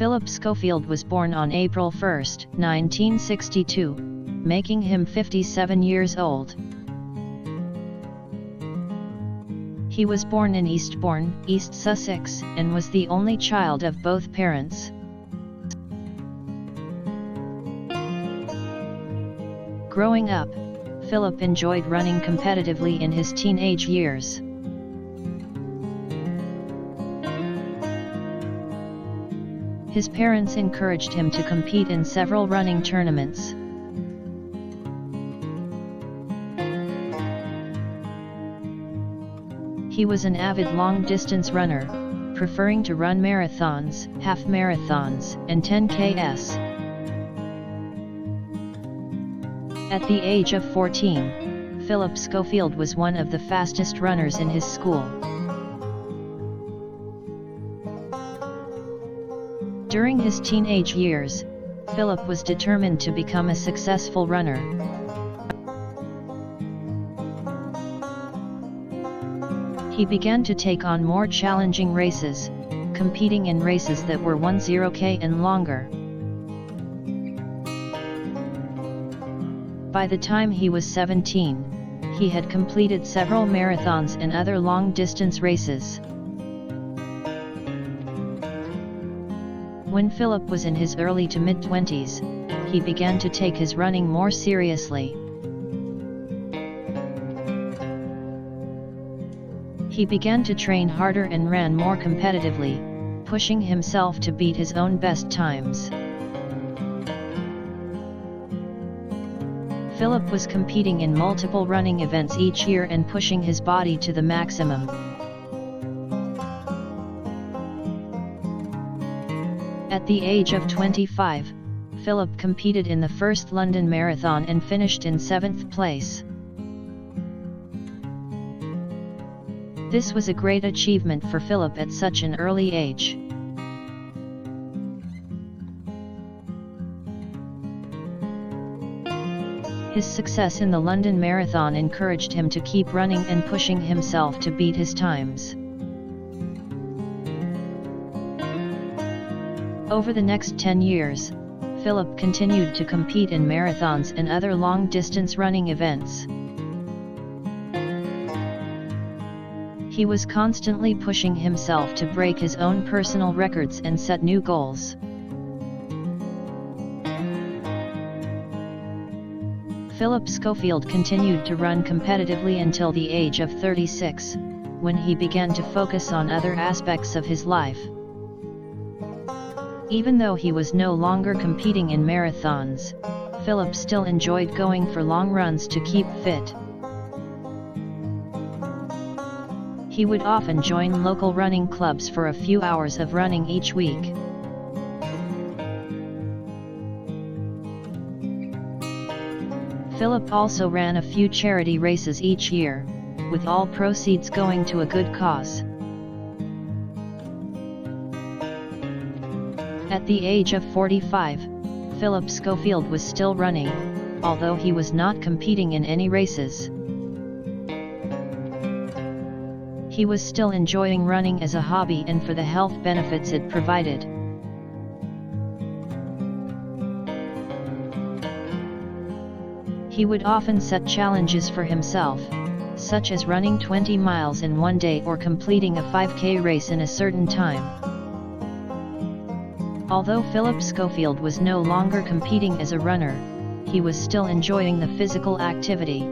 Philip Schofield was born on April 1, 1962, making him 57 years old. He was born in Eastbourne, East Sussex, and was the only child of both parents. Growing up, Philip enjoyed running competitively in his teenage years. His parents encouraged him to compete in several running tournaments. He was an avid long-distance runner, preferring to run marathons, half marathons, and 10Ks. At the age of 14, Philip Schofield was one of the fastest runners in his school. During his teenage years, Philip was determined to become a successful runner. He began to take on more challenging races, competing in races that were 10K and longer. By the time he was 17, he had completed several marathons and other long-distance races. When Philip was in his early to mid-20s, he began to take his running more seriously. He began to train harder and ran more competitively, pushing himself to beat his own best times. Philip was competing in multiple running events each year and pushing his body to the maximum. At the age of 25, Philip competed in the first London Marathon and finished in 7th place. This was a great achievement for Philip at such an early age. His success in the London Marathon encouraged him to keep running and pushing himself to beat his times. Over the next 10 years, Philip continued to compete in marathons and other long-distance running events. He was constantly pushing himself to break his own personal records and set new goals. Philip Schofield continued to run competitively until the age of 36, when he began to focus on other aspects of his life. Even though he was no longer competing in marathons, Philip still enjoyed going for long runs to keep fit. He would often join local running clubs for a few hours of running each week. Philip also ran a few charity races each year, with all proceeds going to a good cause. At the age of 45, Philip Schofield was still running, although he was not competing in any races. He was still enjoying running as a hobby and for the health benefits it provided. He would often set challenges for himself, such as running 20 miles in one day or completing a 5K race in a certain time. Although Philip Schofield was no longer competing as a runner, he was still enjoying the physical activity.